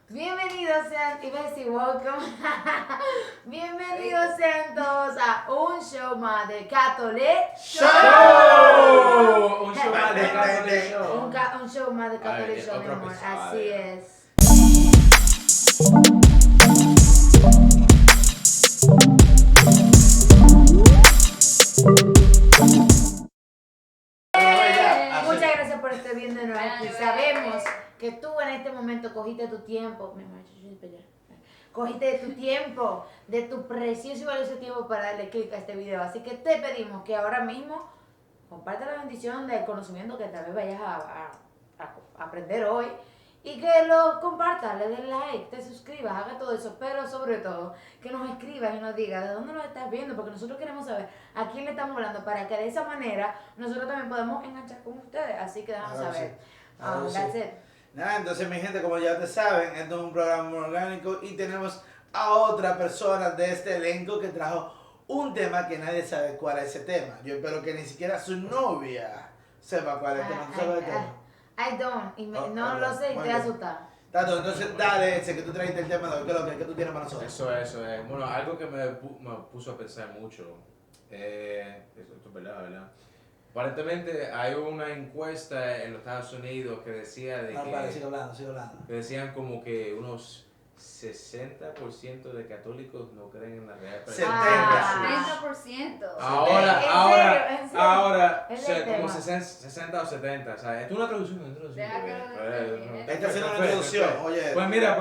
Bienvenidos sean, iba a decir welcome. Bienvenidos sean todos a un show más de Catholic ¡Show! Un show más de Catholic Show. Un show más de Catholic Ay, Show, mi otro amor. episodio. Así es. Muchas gracias por estar viéndonos aquí. Sabemos que tú en este momento cogiste tu tiempo. Mi amor, cogiste tu tiempo, de tu precioso y valioso tiempo para darle clic a este video. Así que te pedimos que ahora mismo comparte la bendición del conocimiento que tal vez vayas a aprender hoy. Y que lo compartas, le des like, te suscribas, haga todo eso. Pero sobre todo, que nos escribas y nos digas de dónde nos estás viendo. Porque nosotros queremos saber a quién le estamos hablando. Para que de esa manera nosotros también podamos enganchar con ustedes. Así que déjanos saber. That's it. Nada, entonces mi gente, como ya ustedes saben, esto es un programa muy orgánico y tenemos a otra persona de este elenco que trajo un tema que nadie sabe cuál es ese tema. Yo espero que ni siquiera su novia sepa cuál es el tema. ¿Tú sabes el tema? I don't. Y no ok, lo sé y muy te bien. asustar. Tato, entonces dale ese que tú trajiste el tema de hoy. ¿Qué es lo que tú tienes para nosotros? Eso es. Bueno, algo que me puso a pensar mucho. Esto es verdad. Aparentemente hay una encuesta en los Estados Unidos que decía de No, que, vale, sigue hablando. que decían como que unos 60% de católicos no creen en la real Ah. presencia de Jesús. 30%. Ahora, ¿Es o sea, el como tema? 60 o 70, o sea, esto es una traducción. Deja que lo termine. Está haciendo una introducción, oye. Pues mira,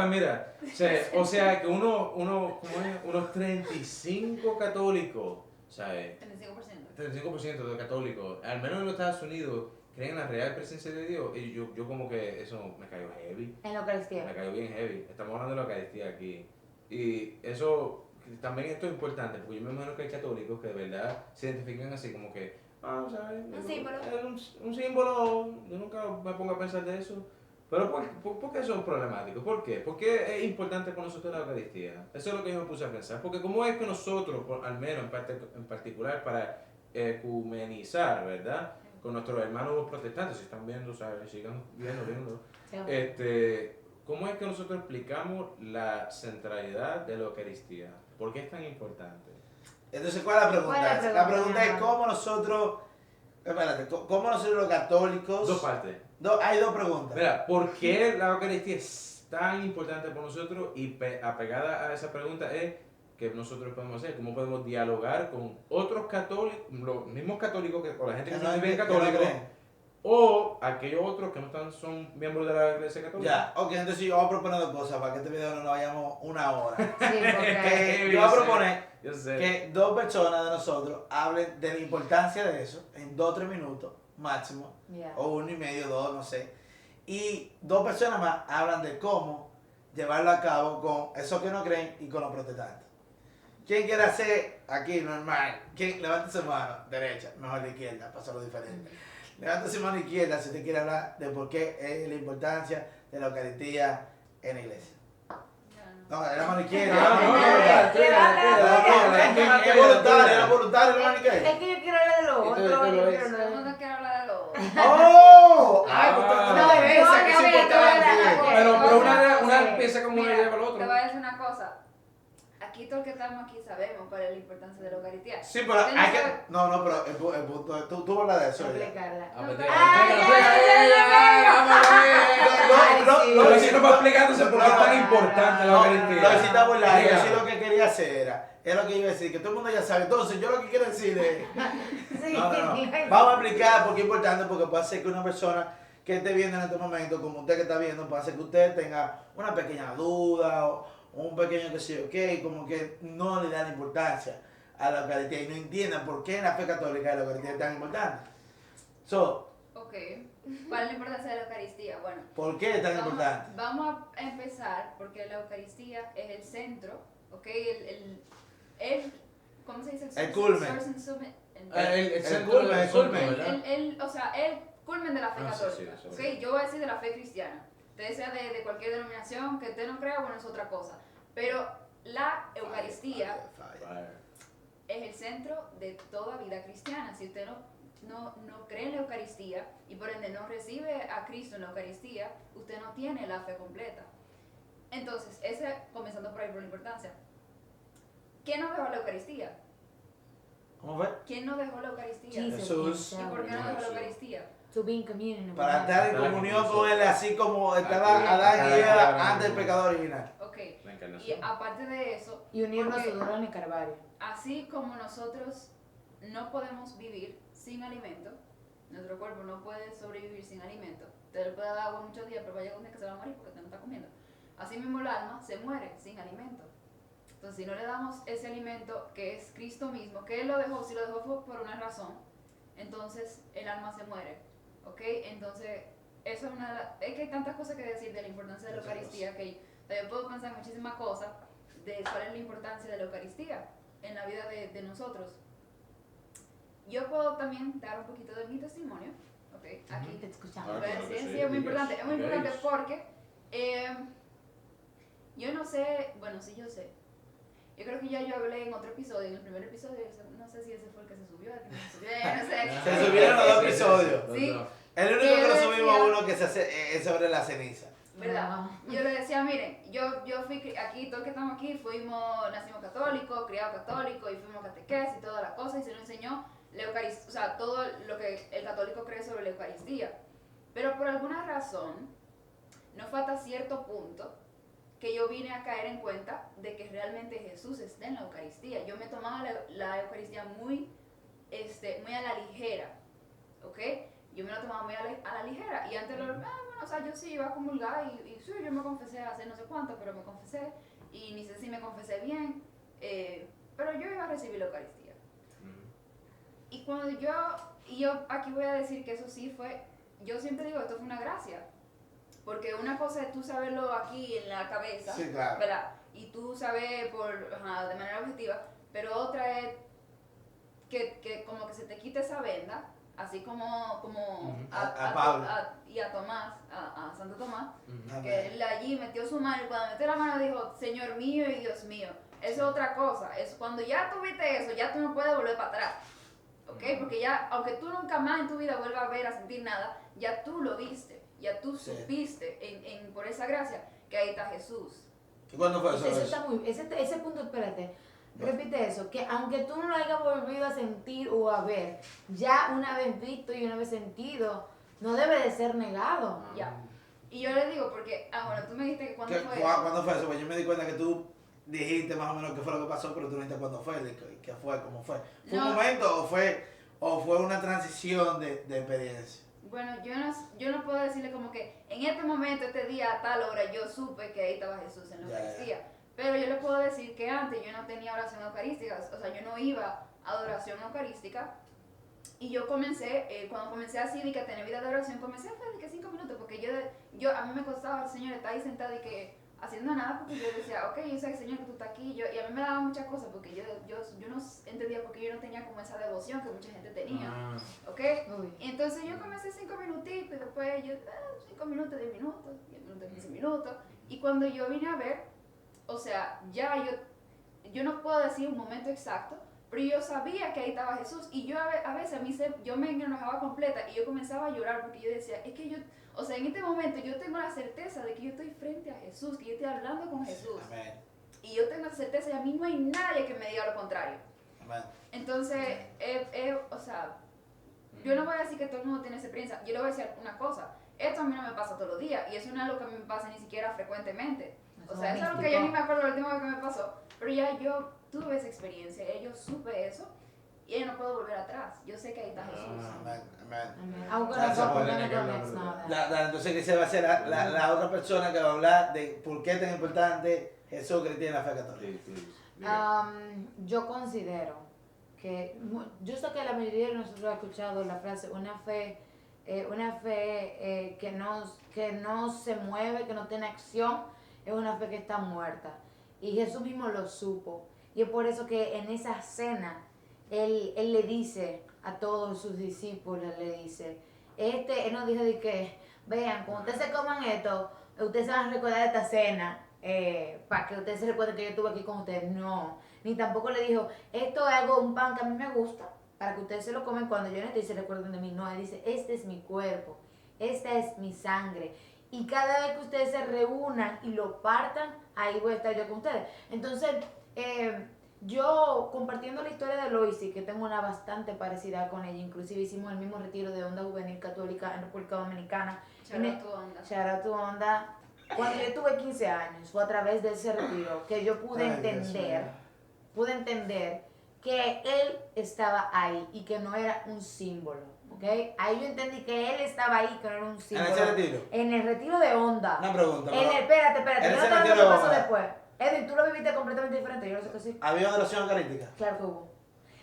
o sea que unos 35 católicos, ¿sabes? 35%. 35% de católicos, al menos en los Estados Unidos, creen en la real presencia de Dios, y yo como que eso me cayó heavy. En la Eucaristía. Me cayó bien heavy. Estamos hablando de la Eucaristía aquí. Y eso, también esto es importante, porque yo me imagino que hay católicos que de verdad se identifican así como que, ¿sabes? Un símbolo. Es un símbolo, yo nunca me pongo a pensar de eso. Pero ¿por qué eso es problemático? ¿Por qué? ¿Por qué es importante para nosotros la Eucaristía? Eso es lo que yo me puse a pensar. Porque como es que nosotros, al menos en particular, para ecumenizar, ¿verdad? Con nuestros hermanos protestantes, si están viendo, ¿sabes? Sigan viendo. ¿Cómo es que nosotros explicamos la centralidad de la Eucaristía? ¿Por qué es tan importante? Entonces, ¿cuál es la pregunta? ¿Cuál es la pregunta, La pregunta es mi cómo nosotros, cómo nosotros los católicos... Dos partes. Hay dos preguntas. Mira, ¿por qué la Eucaristía es tan importante para nosotros? Y apegada a esa pregunta es que nosotros podemos hacer, cómo podemos dialogar con otros católicos, los mismos católicos o la gente que no vive católico, o aquellos otros que no son miembros de la Iglesia Católica. Ya, ok, entonces yo voy a proponer dos cosas para que este video no nos vayamos una hora. Sí, porque Yo voy a proponer Yo sé. que dos personas de nosotros hablen de la importancia de eso en 2 o 3 minutos máximo, yeah. o 1 y medio, 2, no sé. Y 2 personas más hablan de cómo llevarlo a cabo con esos que no creen y con los protestantes. ¿Quién quiere hacer aquí normal? ¿Quién? Levante su mano derecha, mejor de izquierda, para hacerlo diferente. Levante su mano izquierda si usted quiere hablar de por qué es la importancia de la Eucaristía en la iglesia. No, es la mano izquierda. Es voluntario la mano izquierda. Es que yo quiero hablar de lo otro. Esto yo lo quiero es. hablar Todo el de- mundo quiere hablar de lo otro. ¡Oh! ¡Ay, Ah. pues No, esa que es no, importante! Pero una Sí. empieza como una Mira, lleva al otro. Te voy a decir una cosa. Aquí todos los que estamos aquí sabemos cuál es la importancia de la Eucaristía. Sí, pero Usted no hay que... sabe- No, pero el punto es... Tú hablas de eso. ya. Explicarla. Pero si no va explicándose por qué es tan importante la No, Eucaristía. lo que sí está burlando, yo Diga. sí lo que quería hacer es lo que iba a decir, que todo el mundo ya sabe. Entonces, yo lo que quiero decir es... Sí. No. Vamos a explicar por qué es importante, porque puede ser que una persona que esté viendo en este momento, como usted que está viendo, puede ser que usted tenga una pequeña duda o un pequeño que sí, ok, como que no le da la importancia a la Eucaristía y no entiendan por qué en la fe católica la Eucaristía es tan importante. So, Ok. ¿Cuál es la importancia de la Eucaristía? Bueno, ¿por qué es tan importante? vamos a empezar porque la Eucaristía es el centro, ¿ok? ¿Cómo se dice? El culmen. Source and summit. El centro culmen, del el asunto, culmen. ¿verdad? O sea, el culmen de la fe Ah, sí, católica, sí, ¿ok? sí. Yo voy a decir de la fe cristiana. Usted sea de cualquier denominación, que usted no crea, bueno, es otra cosa. Pero la Eucaristía es el centro de toda vida cristiana. Si usted no cree en la Eucaristía y por ende no recibe a Cristo en la Eucaristía, usted no tiene la fe completa. Entonces, comenzando por ahí por la importancia. ¿Quién nos dejó la Eucaristía? ¿Cómo fue? ¿Quién nos dejó la Eucaristía? Jesús. ¿Y por qué nos dejó la Eucaristía? To be in communion. Para estar en Para comunión que con Él, así como estaba Aquí, Adán y Eva claro. antes del pecado original. Ok. La Y encarnación. aparte de eso, Y unirnos a porque su dolor en el Calvario. así como nosotros no podemos vivir sin alimento, nuestro cuerpo no puede sobrevivir sin alimento. Te le puede dar agua muchos días, pero va a llegar un día que se va a morir porque te no está comiendo. Así mismo el alma se muere sin alimento. Entonces, si no le damos ese alimento que es Cristo mismo, que Él lo dejó, si lo dejó fue por una razón, entonces el alma se muere. ¿Ok? Entonces, eso es es que hay tantas cosas que decir de la importancia de la Eucaristía que yo puedo pensar muchísimas cosas de cuál es la importancia de la Eucaristía en la vida de nosotros. Yo puedo también dar un poquito de mi testimonio. ¿Ok? Aquí. Te escuchamos. Ah, Pues, claro que sí, sí, sí, es muy digas, importante. Es muy importante digáis. porque yo no sé, bueno, sí yo sé. Yo creo que ya yo hablé en otro episodio, en el primer episodio, no sé si ese fue el que se subió, el que no se subió, no sé. Se subieron los dos episodios. Sí. El único que lo Yo subimos decía- uno que se hace es sobre la ceniza. ¿Verdad? No. Yo le decía, miren, yo fui aquí, todos que estamos aquí, nacimos católicos, criados católicos y fuimos catequesis y todas las cosas y se nos enseñó la Eucaristía, o sea, todo lo que el católico cree sobre la Eucaristía. Pero por alguna razón, no fue hasta cierto punto que yo vine a caer en cuenta de que realmente Jesús está en la Eucaristía. Yo me tomaba la Eucaristía muy a la ligera, ¿ok? Yo me lo tomaba muy a la ligera y antes bueno, o sea, yo sí iba a comulgar y sí, yo me confesé hace no sé cuánto, pero me confesé y ni sé si me confesé bien, pero yo iba a recibir la Eucaristía. Y cuando yo aquí voy a decir que eso sí fue, yo siempre digo, esto fue una gracia, porque una cosa es tú saberlo aquí en la cabeza, Sí, claro. ¿verdad? Y tú sabes de manera objetiva, pero otra es que como que se te quite esa venda, así como A Pablo. y a Tomás, a Santo Tomás, Amén. que él allí metió su mano y cuando metió la mano dijo, Señor mío y Dios mío. Eso es otra cosa, es cuando ya tuviste eso, ya tú no puedes volver para atrás. ¿Ok? Porque ya, aunque tú nunca más en tu vida vuelvas a ver, a sentir nada, ya tú lo viste, ya tú Sí. supiste por esa gracia que ahí está Jesús. ¿Y cuándo fue eso? Eso está muy, ese punto, espérate, repite eso, que aunque tú no lo hayas volvido a sentir o a ver, ya una vez visto y una vez sentido, no debe de ser negado. Ya. Y yo le digo, porque, bueno, tú me dijiste que cuando fue eso. ¿Cuándo fue eso? Pues yo me di cuenta que tú dijiste más o menos qué fue lo que pasó, pero tú no dijiste cuándo fue, qué fue, cómo fue. ¿Fue un No. momento o fue una transición de experiencia? Bueno, yo no puedo decirle como que en este momento, este día, a tal hora, yo supe que ahí estaba Jesús en la Ya, ya. Eucaristía. Pero yo le puedo decir que antes yo no tenía oración eucarística, o sea, yo no iba a adoración eucarística. Y yo comencé, cuando comencé así, de que tener vida de oración, comencé fue de que 5 minutos, porque a mí me costaba, el Señor está ahí sentado y que haciendo nada, porque yo decía, ok, yo sé, Señor, que tú estás aquí, y a mí me daba muchas cosas, porque yo no entendía porque yo no tenía como esa devoción que mucha gente tenía, ¿ok? Uy. Y entonces yo comencé 5 minutitos, y después 5 minutos, 10 minutos, 10 minutos, 15 minutos, y cuando yo vine a ver, o sea, ya yo no puedo decir un momento exacto, pero yo sabía que ahí estaba Jesús y yo a veces yo me enojaba completa y yo comenzaba a llorar porque yo decía, es que o sea, en este momento yo tengo la certeza de que yo estoy frente a Jesús, que yo estoy hablando con Jesús. Amén. Y yo tengo la certeza y a mí no hay nadie que me diga lo contrario. Amén. Entonces, o sea, yo no voy a decir que todo el mundo tiene esa experiencia, yo le voy a decir una cosa, esto a mí no me pasa todos los días y eso no es lo que a mí me pasa ni siquiera frecuentemente. O sea, eso es algo que yo ni me acuerdo la última vez que me pasó, pero ya yo tuve esa experiencia, yo supe eso y ya no puedo volver atrás. Yo sé que ahí está Jesús. Amén. Amén. Amen. I'm Gracias gonna por go, we're gonna negarlo, go next bro. now. Entonces que se va a ser la otra persona que va a hablar de por qué es tan importante Jesús que tiene la fe católica. Yo considero que, yo sé que la mayoría de nosotros ha escuchado la frase, una fe que no se mueve, que no tiene acción, es una fe que está muerta. Y Jesús mismo lo supo. Y es por eso que en esa cena, Él le dice a todos sus discípulos, le dice, Él nos dijo de que, vean, cuando ustedes se coman esto, ustedes se van a recordar de esta cena, para que ustedes se recuerden que yo estuve aquí con ustedes. No, ni tampoco le dijo, esto es algo, un pan que a mí me gusta, para que ustedes se lo comen cuando yo no esté y se recuerden de mí. No, Él dice, este es mi cuerpo, esta es mi sangre. y cada vez que ustedes se reúnan y lo partan, ahí voy a estar yo con ustedes. Entonces, yo compartiendo la historia de Loisy, que tengo una bastante parecida con ella, inclusive hicimos el mismo retiro de Onda Juvenil Católica en República Dominicana. Shout out to Onda. Shout out to Onda. Cuando yo tuve 15 años, fue a través de ese retiro que yo pude entender que él estaba ahí y que no era un símbolo, ¿ok? Ahí yo entendí que él estaba ahí, que no era un símbolo. ¿En ese retiro? En el retiro de Onda. Una pregunta. Espérate, en yo no ese te hablo retiro lo que pasó de Onda. después. Edwin, tú lo viviste completamente diferente, yo no sé que sí. ¿Había una oración eucarística? Claro que hubo.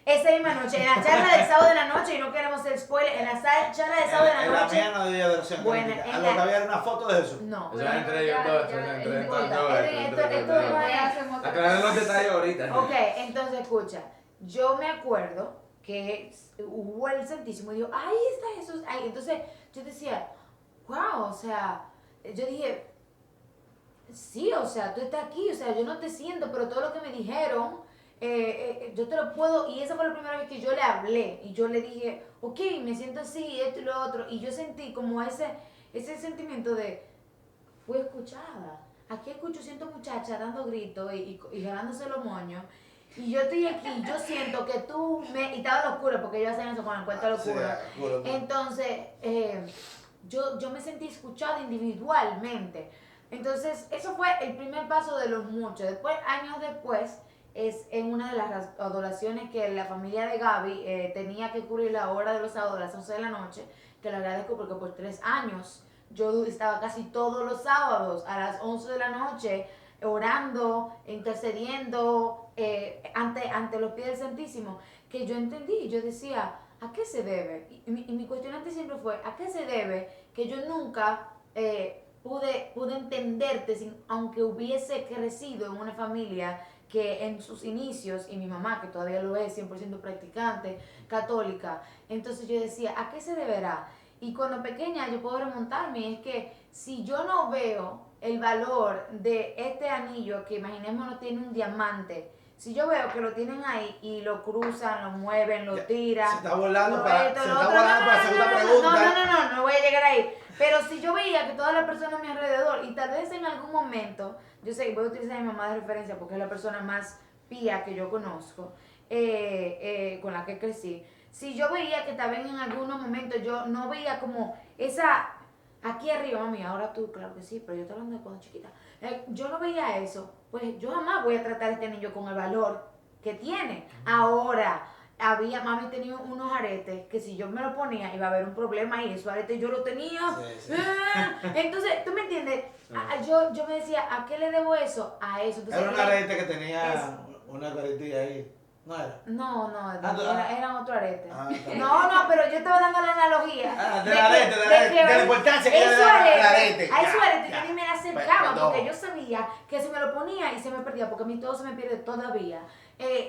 Esa misma noche, en la charla del sábado de la noche, y no queremos hacer spoiler, en la charla del sábado de la En la noche. mía no había oración Bueno, eucarística. en A lo que la- había era una foto de Jesús. No. O sea, entre ellos dos, entre no importa. dos, Esto Después no es- hacemos otra aclarar los cosa. detalles ahorita. Ok, entonces escucha, yo me acuerdo que hubo el Santísimo y dijo, ahí está Jesús, ahí. Entonces yo decía, wow, o sea, yo dije, sí, o sea, tú estás aquí, o sea, yo no te siento, pero todo lo que me dijeron, yo te lo puedo, y esa fue la primera vez que yo le hablé, y yo le dije, ok, me siento así, esto y lo otro, y yo sentí como ese sentimiento de, fui escuchada. Aquí escucho, siento muchacha dando gritos y jalándose los moños. Y yo estoy aquí, yo siento que tú y estaba locura, porque ellos hacen eso con el cuento de locura. Sí, juro. Entonces, yo me sentí escuchada individualmente. Entonces, eso fue el primer paso de los muchos. Después, años después, es en una de las adoraciones que la familia de Gaby tenía que cubrir la hora de los sábados a las 11 de la noche, que lo agradezco porque por 3 años yo estaba casi todos los sábados a las 11 de la noche orando, intercediendo ante los pies del Santísimo, que yo entendí, yo decía, ¿a qué se debe? Y mi cuestionante siempre fue, ¿a qué se debe que yo nunca pude entenderte, aunque hubiese crecido en una familia que en sus inicios, y mi mamá, que todavía lo es, 100% practicante, católica, entonces yo decía, ¿a qué se deberá? Y cuando pequeña yo puedo remontarme, es que si yo no veo el valor de este anillo, que imaginémonos tiene un diamante, si yo veo que lo tienen ahí y lo cruzan, lo mueven, lo tiran, Se está volando lo para esto, se lo está otro, volando para la segunda pregunta. no voy a llegar ahí. Pero si yo veía que todas las personas a mi alrededor, y tal vez en algún momento, yo sé, voy a utilizar a mi mamá de referencia porque es la persona más pía que yo conozco, con la que crecí. Si yo veía que tal vez en algunos momentos yo no veía como esa, aquí arriba, mami, ahora tú, claro que sí, pero yo estoy hablando de cuando chiquita, yo no veía eso, pues yo jamás voy a tratar a este niño con el valor que tiene. Ahora, mami tenía unos aretes que si yo me lo ponía iba a haber un problema y esos aretes yo los tenía. Sí, sí. Entonces, ¿tú me entiendes? Yo me decía, ¿a qué le debo eso? A eso. Entonces, Era un arete que tenía una caretilla ahí. ¿No era? No, eran otro arete. Está bien. No, pero yo estaba dando la analogía. Del arete, de la importancia que le da al arete. A esos aretes Ya, yo ni me acercaba perdón. porque yo sabía que si me lo ponía y se me perdía, porque a mí todo se me pierde todavía,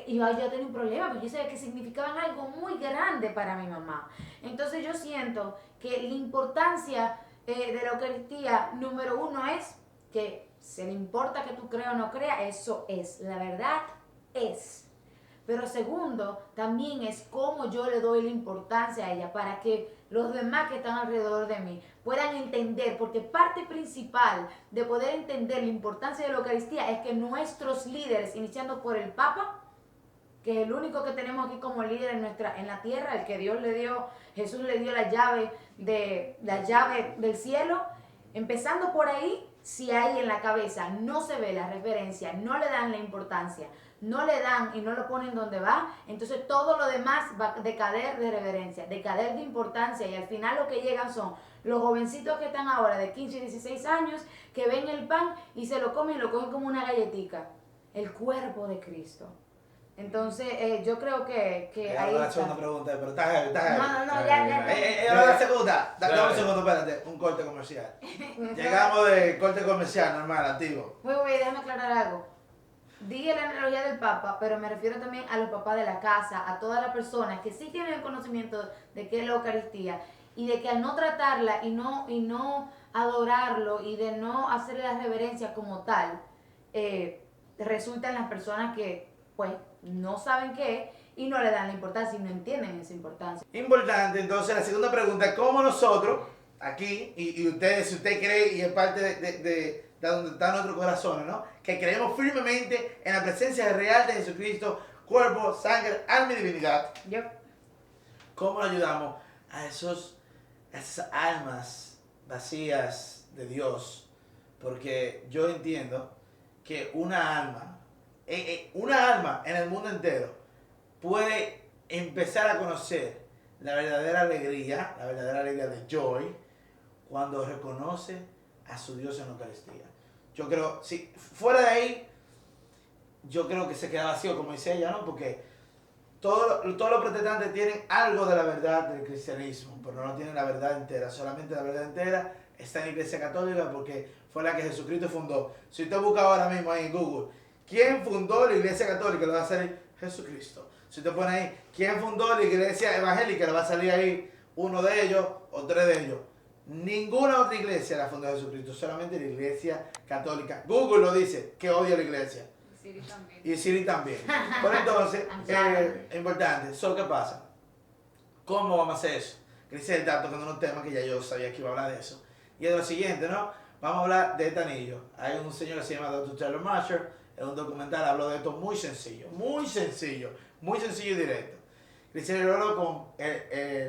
iba yo a tener un problema, porque yo sabía que significaban algo muy grande para mi mamá. Entonces yo siento que la importancia de la Eucaristía, número uno, es que se le importa que tú creas o no creas, eso es, la verdad es. Pero segundo, también es cómo yo le doy la importancia a ella para que los demás que están alrededor de mí puedan entender, porque parte principal de poder entender la importancia de la Eucaristía es que nuestros líderes, iniciando por el Papa, que es el único que tenemos aquí como líder en la tierra, el que Dios le dio, Jesús le dio la llave del cielo, empezando por ahí, si ahí en la cabeza no se ve la referencia, no le dan la importancia, no le dan y no lo ponen donde va, entonces todo lo demás va a decader de reverencia, decader de importancia, y al final lo que llegan son los jovencitos que están ahora de 15 y 16 años que ven el pan y se lo comen y lo cogen como una galletica, el cuerpo de Cristo. Entonces yo creo que ahí Ahora la está. segunda pregunta, pero está heavy, está heavy. No, ya. Ahora la segunda. Dame Dale. un segundo, espérate. Un corte comercial. Llegamos de corte comercial normal, antiguo. Muy déjame aclarar algo. Dije la analogía del Papa, pero me refiero también a los papás de la casa, a todas las personas que sí tienen el conocimiento de qué es la Eucaristía y de que al no tratarla y no adorarlo y de no hacerle la reverencia como tal, resultan las personas que pues no saben qué es y no le dan la importancia y no entienden esa importancia. Importante, entonces, la segunda pregunta, ¿cómo nosotros aquí, y ustedes, si usted cree, y es parte de donde están nuestros corazones, ¿no? Que creemos firmemente en la presencia real de Jesucristo, cuerpo, sangre, alma y divinidad. Yo. ¿Cómo ayudamos a esas almas vacías de Dios? Porque yo entiendo que una alma en el mundo entero puede empezar a conocer la verdadera alegría de Joy, cuando reconoce a su Dios en la Eucaristía. Yo creo, si fuera de ahí, yo creo que se queda vacío, como dice ella, ¿no? Porque todos los protestantes tienen algo de la verdad del cristianismo, pero no tienen la verdad entera. Solamente la verdad entera está en la Iglesia Católica, porque fue la que Jesucristo fundó. Si usted busca ahora mismo ahí en Google, ¿quién fundó la Iglesia Católica? Le va a salir Jesucristo. Si usted pone ahí, ¿quién fundó la Iglesia Evangélica? Le va a salir ahí uno de ellos o tres de ellos. Ninguna otra iglesia la fundó Jesucristo, solamente la Iglesia Católica. Google lo dice, que odia la iglesia. Siri también. Y Siri también. Pero entonces, es importante. ¿Qué pasa? ¿Cómo vamos a hacer eso? Cristian está tocando unos temas que ya yo sabía que iba a hablar de eso. Y es lo siguiente, ¿no? Vamos a hablar de este anillo. Hay un señor que se llama Dr. Taylor Marshall. En un documental habló de esto muy sencillo y directo. Cristian lo habló con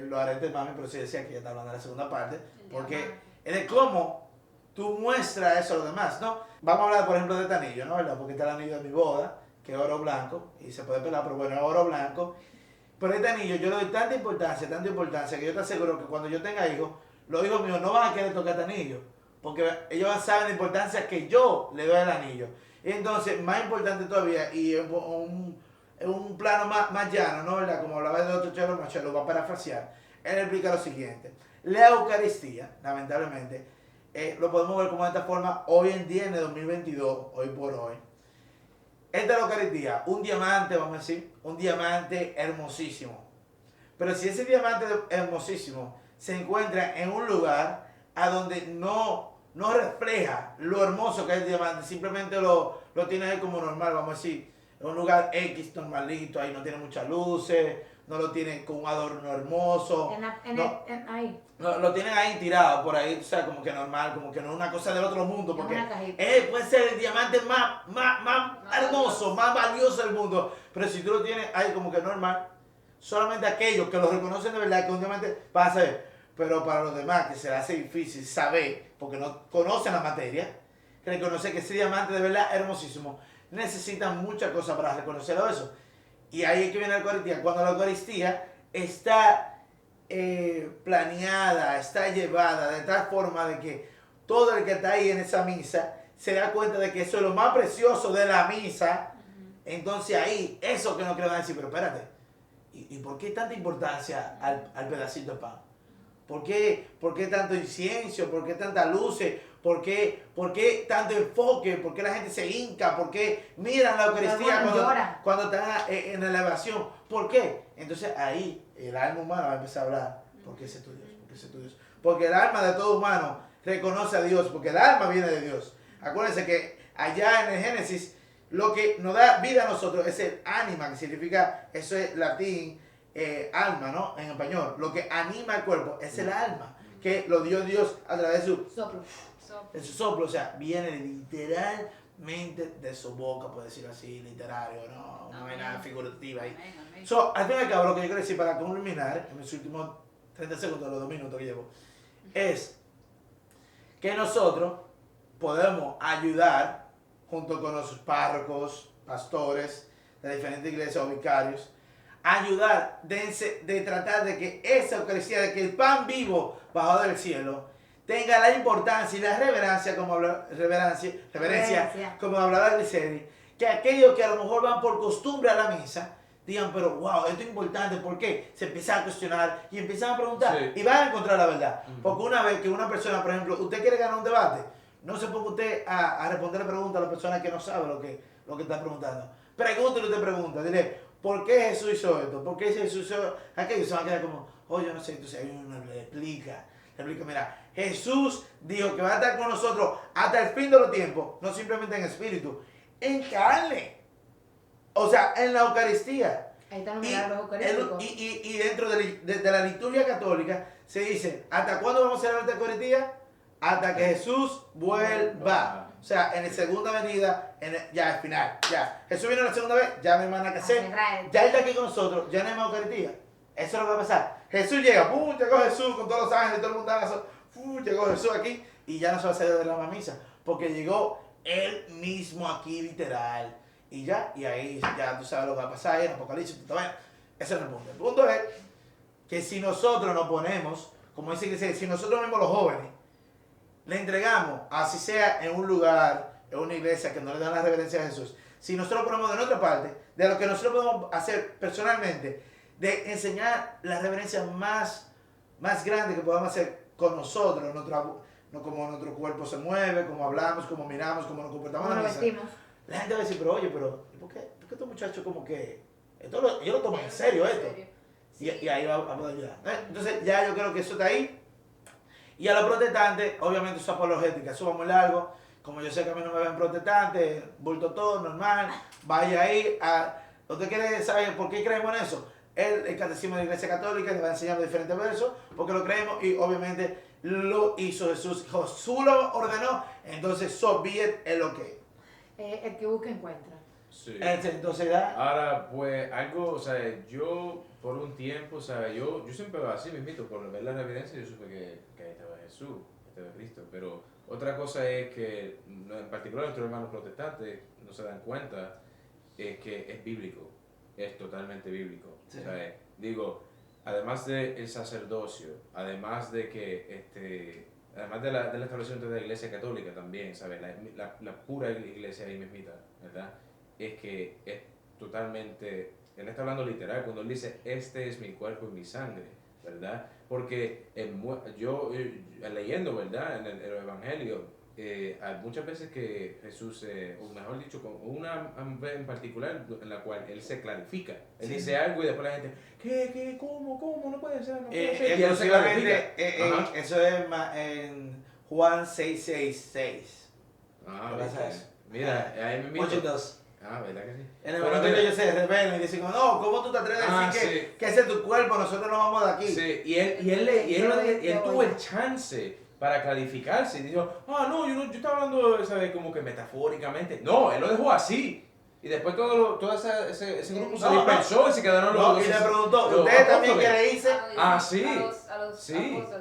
los aretes de mami, pero sí decía que ya está hablando de la segunda parte. Porque es de cómo tú muestras eso a los demás, ¿no? Vamos a hablar, por ejemplo, de este anillo, ¿no? ¿Verdad? Porque está el anillo de mi boda, que es oro blanco, y se puede pelar, pero bueno, es oro blanco. Pero este anillo yo le doy tanta importancia, que yo te aseguro que cuando yo tenga hijos, los hijos míos no van a querer tocar este anillo, porque ellos saben la importancia que yo le doy al anillo. Y entonces, más importante todavía, y en un plano más llano, ¿no? ¿Verdad? Como hablaba el doctor Chelo Macho, lo va a parafrasear. Él explica lo siguiente: la Eucaristía, lamentablemente, lo podemos ver como de esta forma hoy en día, en el 2022, hoy por hoy. Esta es la Eucaristía, un diamante, vamos a decir, un diamante hermosísimo. Pero si ese diamante hermosísimo se encuentra en un lugar a donde no refleja lo hermoso que es el diamante, simplemente lo tiene ahí como normal, vamos a decir, en un lugar X normalito, ahí no tiene muchas luces, no lo tienen con un adorno hermoso. Ahí. No, lo tienen ahí tirado por ahí, o sea, como que normal, como que no es una cosa del otro mundo, porque puede ser el diamante más hermoso, más valioso del mundo, pero si tú lo tienes ahí como que normal, solamente aquellos que lo reconocen de verdad que un diamante va a ser, pero para los demás que se les hace difícil saber, porque no conocen la materia, reconocer que ese diamante de verdad es hermosísimo, necesitan muchas cosas para reconocerlo eso. Y ahí es que viene la Eucaristía. Cuando la Eucaristía está planeada, está llevada de tal forma de que todo el que está ahí en esa misa se da cuenta de que eso es lo más precioso de la misa. Entonces ahí, eso que no creo decir, pero espérate, ¿y por qué tanta importancia al pedacito de pan? ¿Por qué tanto incienso? ¿Por qué tantas luces? ¿Por qué tanto enfoque? ¿Por qué la gente se hinca? ¿Por qué miran la Eucaristía cuando están en la elevación? ¿Por qué? Entonces ahí el alma humana va a empezar a hablar. ¿Por qué ese tu Dios? ¿Por qué ese tu Dios? Porque el alma de todo humano reconoce a Dios, porque el alma viene de Dios. Acuérdense que allá en el Génesis, lo que nos da vida a nosotros es el ánima, que significa, eso es latín, alma, ¿no? En español. Lo que anima el cuerpo es el alma, que lo dio Dios a través de su soplo. En su soplo, o sea, viene literalmente de su boca, por decirlo así, literario, ¿no? Una vaina figurativa ahí. Al fin y al cabo, lo que yo quiero decir para culminar, en mis últimos 30 segundos, los 2 minutos que llevo, es que nosotros podemos ayudar, junto con los párrocos, pastores de diferentes iglesias o vicarios, ayudar de tratar de que esa Eucaristía, de que el pan vivo bajado del cielo, tenga la importancia y la reverencia, como hablaba Griseri, que aquellos que a lo mejor van por costumbre a la misa, digan, pero wow, esto es importante, ¿por qué? Se empiezan a cuestionar y empiezan a preguntar, sí, y van a encontrar la verdad. Porque una vez que una persona, por ejemplo, usted quiere ganar un debate, no se ponga usted a responder preguntas a la persona que no sabe lo que está preguntando. Pregúntele, usted pregunta, dile, ¿por qué Jesús hizo esto? ¿Por qué Jesús hizo aquello? Se van a quedar como, oh, yo no sé. Entonces ahí uno le explica, mira, Jesús dijo que va a estar con nosotros hasta el fin de los tiempos, no simplemente en espíritu, en carne. O sea, en la Eucaristía. Ahí están los milagros eucarísticos. Y dentro de la liturgia católica se dice, ¿hasta cuándo vamos a celebrar esta Eucaristía? Hasta que Jesús vuelva. O sea, en la segunda venida, ya al final, ya. Jesús vino la segunda vez, ya no hay más nada que hacer. Ya Él está aquí con nosotros, ya no hay más Eucaristía. Eso es lo que va a pasar. Jesús llega, ¡pum! Llegó Jesús con todos los ángeles, todo el mundo, ¡pum! Llegó Jesús aquí y ya no se va a hacer de la misa. Porque llegó Él mismo aquí, literal. Y ya, y ahí ya tú sabes lo que va a pasar en Apocalipsis. Ese no es el punto. El punto es que si nosotros nos ponemos, como dice que si nosotros mismos los jóvenes, le entregamos, así sea en un lugar, en una iglesia que no le dan la reverencia a Jesús, si nosotros ponemos de nuestra parte, de lo que nosotros podemos hacer personalmente, de enseñar la reverencia más grande que podamos hacer con nosotros, como nuestro cuerpo se mueve, como hablamos, como miramos, como nos comportamos en la misa. La gente va a decir, pero oye, ¿por qué estos muchachos como que, ellos lo toman en serio esto? Sí. Y ahí vamos a ayudar. Entonces ya yo creo que eso está ahí. Y a los protestantes, obviamente su apologética, eso va muy largo. Como yo sé que a mí no me ven protestante, bulto todo, normal, vaya ahí. ¿Usted quiere saber por qué creemos en eso? El catecismo de la Iglesia Católica le va enseñando diferentes versos, porque lo creemos y obviamente lo hizo Jesús. Jesús lo ordenó, entonces so be it, es lo que. El que busca encuentra. Sí. Entonces ya. Ahora, pues, algo, o sea, yo por un tiempo, o sea, yo siempre así me invito, por ver la evidencia, yo supe que ahí estaba Jesús, ahí estaba Cristo, pero otra cosa es que, en particular nuestros hermanos protestantes no se dan cuenta, es que es bíblico, es totalmente bíblico. Sí. O sea, digo, además del sacerdocio, además de que, además del establecimiento de la Iglesia Católica también, ¿sabes? La pura iglesia ahí mismita, ¿verdad? Es que es totalmente, él está hablando literal cuando él dice, este es mi cuerpo y mi sangre, ¿verdad? Porque yo leyendo, ¿verdad? En el Evangelio, hay muchas veces que Jesús, o mejor dicho, con una vez en particular en la cual él se clarifica, él dice algo y después la gente, ¿qué? ¿Cómo? No puede ser, no puede ser. Y él se clarifica. Eso es en Juan 6:6. Mira, ahí me invito. 8:2. ¿Verdad que sí? En el momento que ellos se rebelan y dicen, no, ¿cómo tú te atreves a decir que ese es tu cuerpo? Nosotros no vamos de aquí. Sí, y él tuvo el chance para clarificarse y dijo, no, yo estaba hablando, ¿sabes? Como que metafóricamente. No, él lo dejó así. Y después todo ese grupo se dispersó y se quedaron los. Y le preguntó, ¿usted también quiere irse? Sí.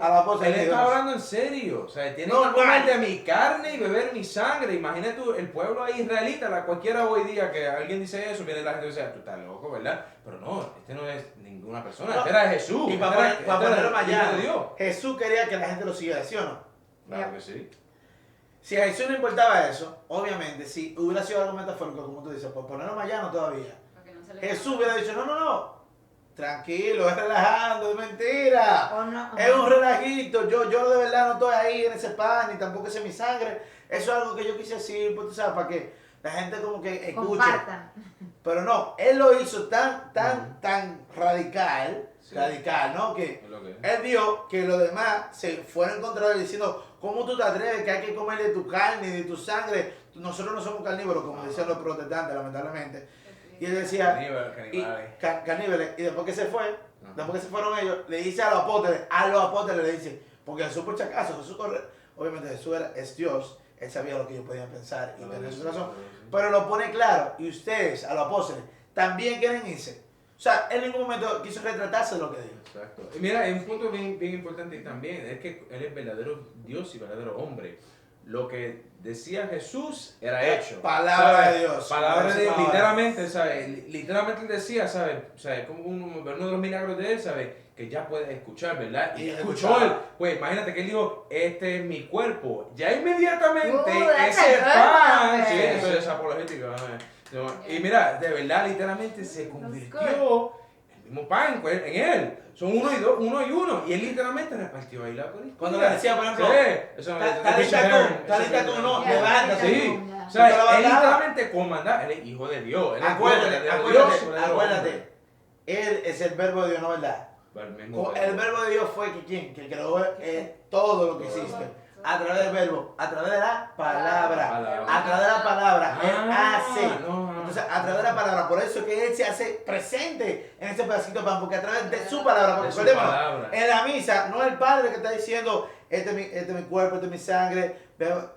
A la apóstol. Él está hablando en serio. O sea, tiene que comer de mi carne y beber mi sangre. Imagínate tú, el pueblo ahí israelita, cualquiera hoy día que alguien dice eso, viene la gente y dice, tú estás loco, ¿verdad? Pero no, este no es ninguna persona, este era Jesús. Y para ponerlo más allá, de Dios. Jesús quería que la gente lo siguiera, ¿sí o no? Claro que sí. Si a Jesús no importaba eso, obviamente, si hubiera sido algo metafórico, como tú dices, por ponerlo más llano todavía, Jesús hubiera dicho, no, tranquilo, es relajando, es mentira, es un relajito, yo de verdad no estoy ahí en ese pan, ni tampoco es mi sangre, eso es algo que yo quise decir, pues tú sabes, para que la gente como que escuche. Compartan. Pero no, él lo hizo tan radical, ¿no? Que él vio que los demás se fueron contra él diciendo, ¿cómo tú te atreves que hay que comer de tu carne y de tu sangre? Nosotros no somos carnívoros, como decían los protestantes, lamentablemente. Y él decía, caníbales. Y después que se fue, después que se fueron ellos, le dice a los apóstoles le dice, porque Jesús por si acaso, obviamente Jesús es Dios, él sabía lo que ellos podían pensar y tener su razón, pero lo pone claro, y ustedes, a los apóstoles, también quieren irse. O sea, él en ningún momento quiso retratarse de lo que dijo. Exacto. Y mira, hay un punto bien importante también, es que él es verdadero Dios y verdadero hombre. Lo que decía Jesús era hecho. Palabra de Dios. Palabra de Dios, literalmente, ¿sabes? Literalmente él decía, ¿sabes? Como uno de los milagros de él, ¿sabes? Que ya puedes escuchar, ¿verdad? Y escuchó él. Pues imagínate que él dijo, este es mi cuerpo. Ya inmediatamente ese pan. Sí, eso es apologético. Y mira, de verdad, literalmente se convirtió el mismo pan en él. Son uno y uno. Y él literalmente repartió ahí la Eucaristía. Cuando le decía, por ejemplo, talita tú, no, levántate. Sí. O sea, él literalmente comandaba. Él es hijo de Dios. Acuérdate. Él es el verbo de Dios, ¿no verdad? El verbo de Dios fue que creó todo lo que existe. A través del verbo, a través de la palabra. A través de la palabra, él hace. Entonces Entonces, a través de la palabra, por eso que Él se hace presente en ese pedacito de pan, porque a través de su palabra, porque De su recordemos, palabra. en la misa, no es el Padre que está diciendo, este es mi cuerpo, este es mi sangre.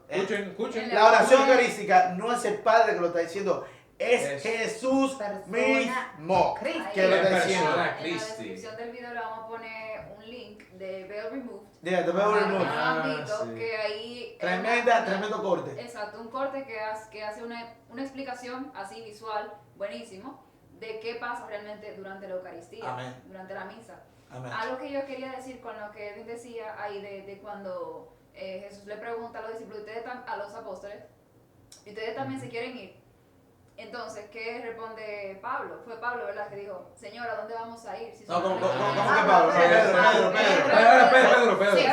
Escuchen. La oración eucarística no es el Padre que lo está diciendo, es Es Jesús persona mismo Cristo. que lo está Persona diciendo. En la Cristi. descripción del video le vamos a poner un link de Veil Removed. Yeah, the Veil Para los que Removed. no lo han Ah, visto, sí. que ahí... Tremendo corte. Exacto, un corte que hace una explicación así visual, buenísimo, de qué pasa realmente durante la Eucaristía, Amén. durante la misa. Amén. Algo que yo quería decir con lo que Edwin decía ahí de cuando Jesús le pregunta a los discípulos, a los apóstoles, ¿y ustedes también se quieren ir? Entonces, ¿qué responde Pablo? Fue Pablo, ¿verdad? Que dijo, Señor, ¿a dónde vamos a ir? Si No, ¿cómo solamente- que Pablo? Pedro. Sí,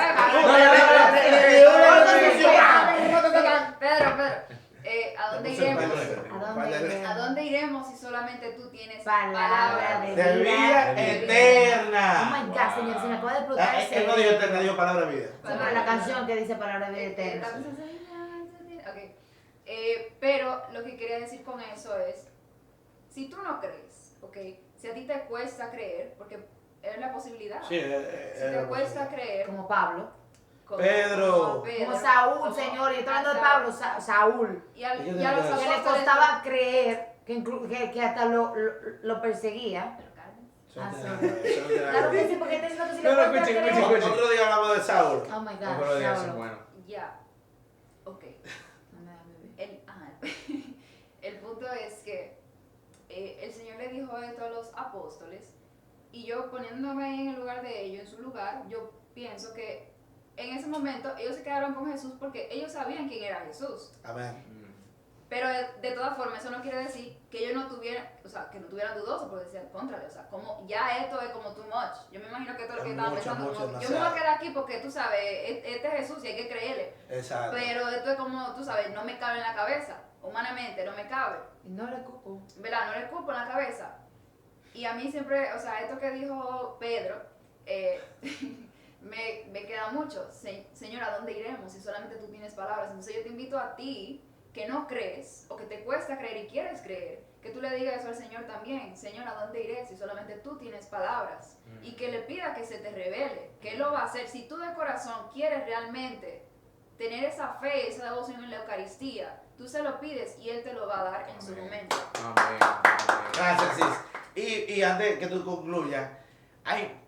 Pedro, ¿a dónde iremos? ¿A dónde iremos si solamente tú tienes Palabra de De vida Oh eterna. my God, señor, se me acaba de explotar el Él no dijo cerebro. eterna, dijo palabra de vida. Sí, pero la canción que dice palabra de vida eterna. Ok. Pero lo que quería decir con eso es, si tú no crees, ok, si a ti te cuesta creer, porque es la posibilidad, Sí, si te cuesta creer, Como Pablo. como Pedro. Como Saúl, como señor. Y estoy hablando de a Pablo, Saúl. Y a los Que Que le apóstoles... costaba creer, que hasta lo perseguía. Pero Carmen, Claro que sí, porque te diciendo que si le No, no, cuesta escuchen, creer. escuchen. Otro día hablamos de Saúl. Oh my No, God, pero ya Saulo. son buenos. ya, ok. No me da bebé. El punto es que el Señor le dijo esto a los apóstoles y yo poniéndome en el lugar de ellos, en su lugar, yo pienso que en ese momento ellos se quedaron con Jesús porque ellos sabían quién era Jesús. Amén. Pero de todas formas eso no quiere decir que ellos no tuvieran, o sea, que no tuvieran dudoso porque decían, contrario, o sea, como ya esto es como too much. Yo me imagino que esto es lo que Es estaban mucho, pensando, mucho, como, yo me voy demasiado. a quedar aquí porque tú sabes, este es Jesús y hay que creerle. Exacto. Pero esto es como, tú sabes, no me cabe en la cabeza, humanamente no me cabe. Y no le cupo. ¿Verdad? No le culpo en la cabeza. Y a mí siempre, o sea, esto que dijo Pedro, me queda mucho. Señor, ¿a dónde iremos si solamente tú tienes palabras? Entonces yo te invito a ti, que no crees, o que te cuesta creer y quieres creer, que tú le digas eso al Señor también. Señor, ¿a dónde iré si solamente tú tienes palabras? Y que le pida que se te revele, que Él lo va a hacer. Si tú de corazón quieres realmente tener esa fe, esa devoción en la Eucaristía, tú se lo pides y Él te lo va a dar en su momento. Amén. Gracias, Cis. Y antes que tú concluyas, hay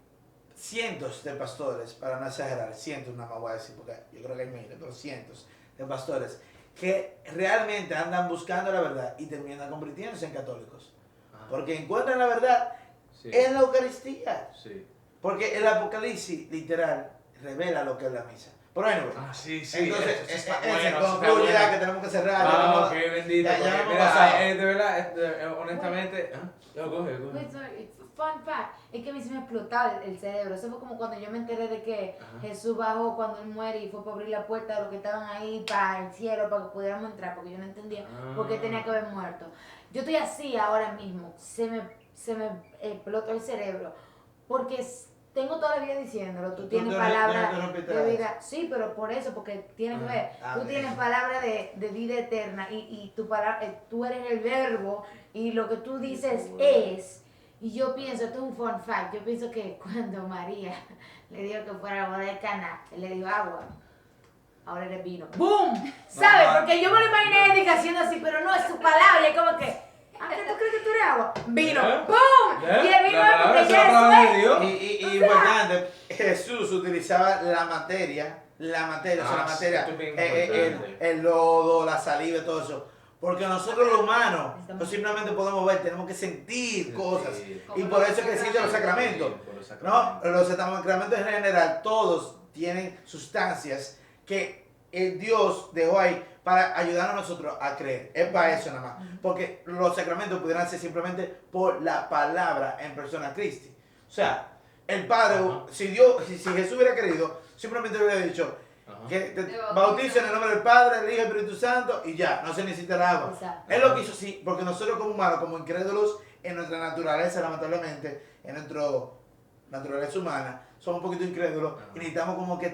cientos de pastores, para no exagerar, cientos nada más voy a decir, porque yo creo que hay miles, pero cientos de pastores que realmente andan buscando la verdad y terminan convirtiéndose en católicos. Porque encuentran la verdad Sí. en la Eucaristía. Sí. Porque el Apocalipsis, literal, revela lo que es la misa. Pero bueno, Sí. entonces, eso está ese bueno, eso está concluye ya bueno. que tenemos que cerrar. ya Ah, tenemos- ok, bendito. ya porque, hemos mira, pasado. de verdad, honestamente. No, coge. Wait, sorry, fun fact. Es que a mí se me explotaba el cerebro. Eso fue como cuando yo me enteré de que Ajá. Jesús bajó cuando él muere y fue para abrir la puerta de los que estaban ahí para el cielo, para que pudiéramos entrar, porque yo no entendía por qué tenía que haber muerto. Yo estoy así ahora mismo. Se me explotó el cerebro. Porque tengo toda la vida diciéndolo. Tú tienes te palabra rompiste de la vida. Sí, pero por eso, porque tienes que ver. Tú Amén. tienes palabra de vida eterna y tu palabra, tú eres el verbo y lo que tú dices es. Y yo pienso, esto es un fun fact, yo pienso que cuando María le dijo que fuera a la boda de Caná, él le dio agua, ahora eres vino. ¡Boom! ¿Sabes? Porque yo me lo imaginé haciendo así, pero no, es su palabra, es como que, ¿qué tú crees que tú eres agua? Vino. ¡Boom! Y el vino es porque ya eso es. Y importante, Jesús utilizaba la materia, o sea, la materia, esto es bien importante. el lodo, la saliva y todo eso. Porque nosotros los humanos no simplemente podemos ver, tenemos que sentir cosas. Sí. Y por eso es que existen los sacramentos. Por los ¿No? sacramentos. Los sacramentos en general, todos tienen sustancias que el Dios dejó ahí para ayudar a nosotros a creer. Es para eso nada más. Porque los sacramentos pudieran ser simplemente por la palabra en persona Cristi. O sea, el Padre, Ajá. si Jesús hubiera querido, simplemente hubiera dicho Ajá. que te Te bautizo en el nombre del Padre, del Hijo y del Espíritu Santo y ya, no se necesita el agua. Exacto. Él lo quiso sí, porque nosotros como humanos, como incrédulos en nuestra naturaleza, lamentablemente, en nuestra naturaleza humana, somos un poquito incrédulos y necesitamos como que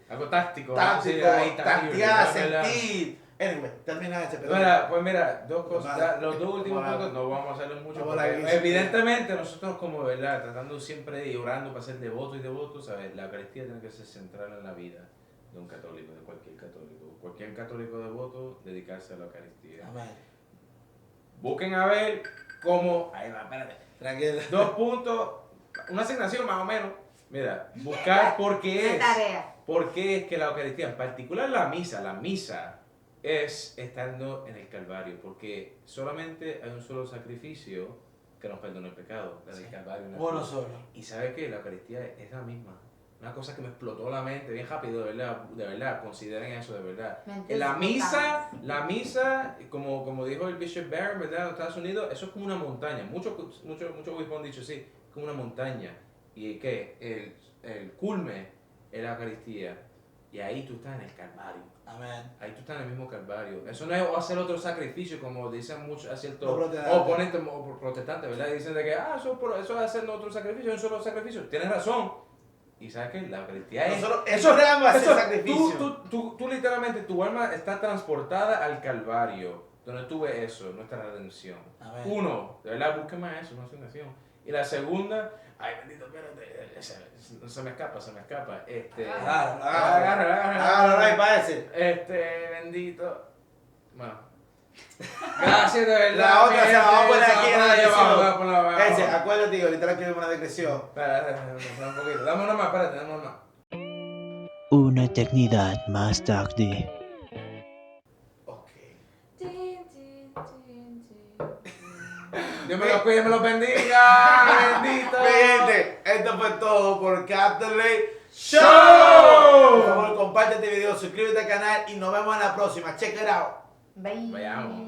Algo táctico. táctico, sí, ahí tangible, tantear, ¿verdad? sentir, Anyway, termina ese pedo. Mira, dos cosas. Vale. Los dos últimos Vale. puntos no vamos a hacerlo mucho. Vamos Porque a la iglesia. evidentemente, nosotros, como verdad, tratando siempre y orando para ser devotos y devotos, ¿sabes? La Eucaristía tiene que ser central en la vida de un católico, de cualquier católico. Cualquier católico devoto, dedicarse a la Eucaristía. Amén. Busquen a ver cómo. Ahí va, espérate. Tranquilo. 2 puntos, una asignación más o menos. Mira, buscar por qué Una tarea. por qué es que la Eucaristía, en particular la misa es estando en el Calvario, porque solamente hay un solo sacrificio que nos perdona el pecado, la del Sí. Calvario. en la Uno cruz. solo. Y sabes que la Eucaristía es la misma. Una cosa que me explotó la mente bien rápido, de verdad, consideren eso de verdad. Mentes La misa, como dijo el Bishop Barron, ¿verdad? En los Estados Unidos, eso es como una montaña. Muchos obispos han dicho sí, como una montaña. Y que el culme es la Eucaristía. Y ahí tú estás en el Calvario. Amén. Ahí tú estás en el mismo Calvario. Eso no es hacer otro sacrificio, como dicen muchos, ciertos Los protestantes. oponentes o protestantes, ¿verdad? Y dicen de que, eso es hacer otro sacrificio, un solo sacrificio. Tienes razón. Y sabes que la Eucaristía es... Nosotros entramos a ese sacrificio. Tú literalmente, tu alma está transportada al Calvario, donde tú ves eso, nuestra redención. Amén. Uno, de verdad, busque más eso, una asignación. Y la segunda, ay bendito, espérate, se me escapa. Agárralo ahí para ese. Bendito. Bueno. Gracias, de verdad. La otra se la vamos a poner gente, aquí en se la la llevamos, descripción. voy a ponerla abajo. Ese, acuérdate, digo, literal que una descripción. Espera, un poquito. Dame una más, espérate, dame una más. Una eternidad más tarde. Ok. Dios me los cuide, me los bendiga. Bendito. Mi gente, esto fue todo por Catholic Show. Show. Por favor, comparte este video, suscríbete al canal y nos vemos en la próxima. Check it out. Bye. Vayamos.